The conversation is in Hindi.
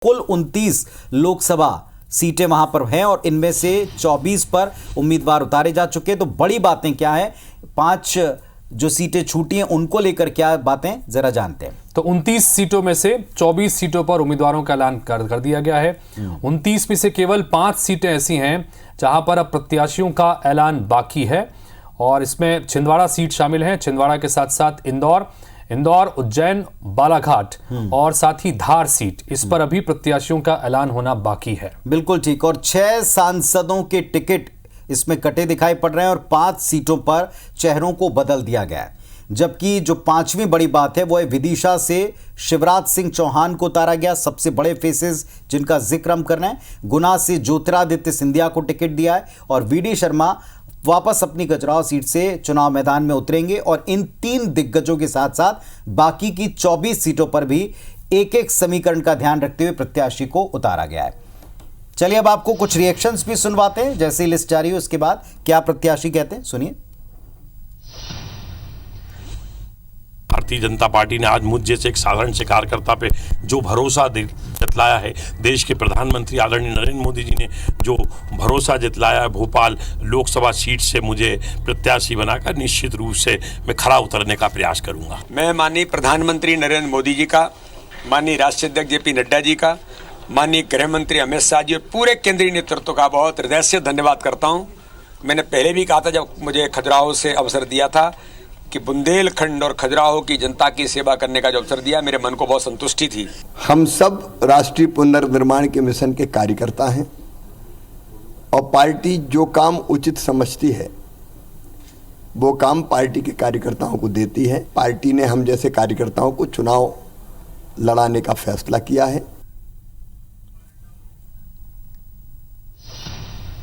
कुल 29 लोकसभा सीटें वहां पर हैं और इनमें से 24 पर उम्मीदवार उतारे जा चुके हैं। तो बड़ी बातें क्या है, 5 जो सीटें छूटी हैं उनको लेकर क्या बातें, जरा जानते हैं। तो 29 सीटों में से 24 सीटों पर उम्मीदवारों का ऐलान कर दिया गया है। 29 में से केवल 5 सीटें ऐसी हैं जहां पर अब प्रत्याशियों का ऐलान बाकी है और इसमें छिंदवाड़ा सीट शामिल है। छिंदवाड़ा के साथ साथ इंदौर, उज्जैन, बालाघाट और साथ ही धार सीट, इस पर अभी प्रत्याशियों का ऐलान होना बाकी है। बिल्कुल ठीक। और 6 सांसदों के टिकट इसमें कटे दिखाई पड़ रहे हैं और 5 सीटों पर चेहरों को बदल दिया गया है। जबकि जो 5वीं बड़ी बात है वो है विदिशा से शिवराज सिंह चौहान को उतारा गया, सबसे बड़े फेसेस जिनका जिक्र हम कर रहे हैं। गुना से ज्योतिरादित्य सिंधिया को टिकट दिया है और वीडी शर्मा वापस अपनी खजुराहो सीट से चुनाव मैदान में उतरेंगे। और इन 3 दिग्गजों के साथ साथ बाकी की 24 सीटों पर भी एक एक समीकरण का ध्यान रखते हुए प्रत्याशी को उतारा गया है। चलिए अब आपको कुछ रिएक्शंस भी सुनवाते हैं। जैसे ही लिस्ट जारी हो उसके बाद क्या प्रत्याशी कहते हैं, सुनिए। भारतीय जनता पार्टी ने आज मुझ जैसे एक साधारण से कार्यकर्ता पे जो भरोसा जतलाया है, देश के प्रधानमंत्री आदरणीय नरेंद्र मोदी जी ने जो भरोसा जतलाया है, भोपाल लोकसभा सीट से मुझे प्रत्याशी बनाकर निश्चित रूप से मैं खरा उतरने का प्रयास करूंगा। मैं माननीय प्रधानमंत्री नरेंद्र मोदी जी का, माननीय राष्ट्रीय अध्यक्ष जेपी नड्डा जी का, माननीय गृह मंत्री अमित शाह जी और पूरे केंद्रीय नेतृत्व का बहुत हृदय से धन्यवाद करता हूं। मैंने पहले भी कहा था जब मुझे खजुराहो से अवसर दिया था कि बुंदेलखंड और खजुराहो की जनता की सेवा करने का जो अवसर दिया, मेरे मन को बहुत संतुष्टि थी। हम सब राष्ट्रीय पुनर्निर्माण के मिशन के कार्यकर्ता हैं और पार्टी जो काम उचित समझती है वो काम पार्टी के कार्यकर्ताओं को देती है। पार्टी ने हम जैसे कार्यकर्ताओं को चुनाव लड़ाने का फैसला किया है।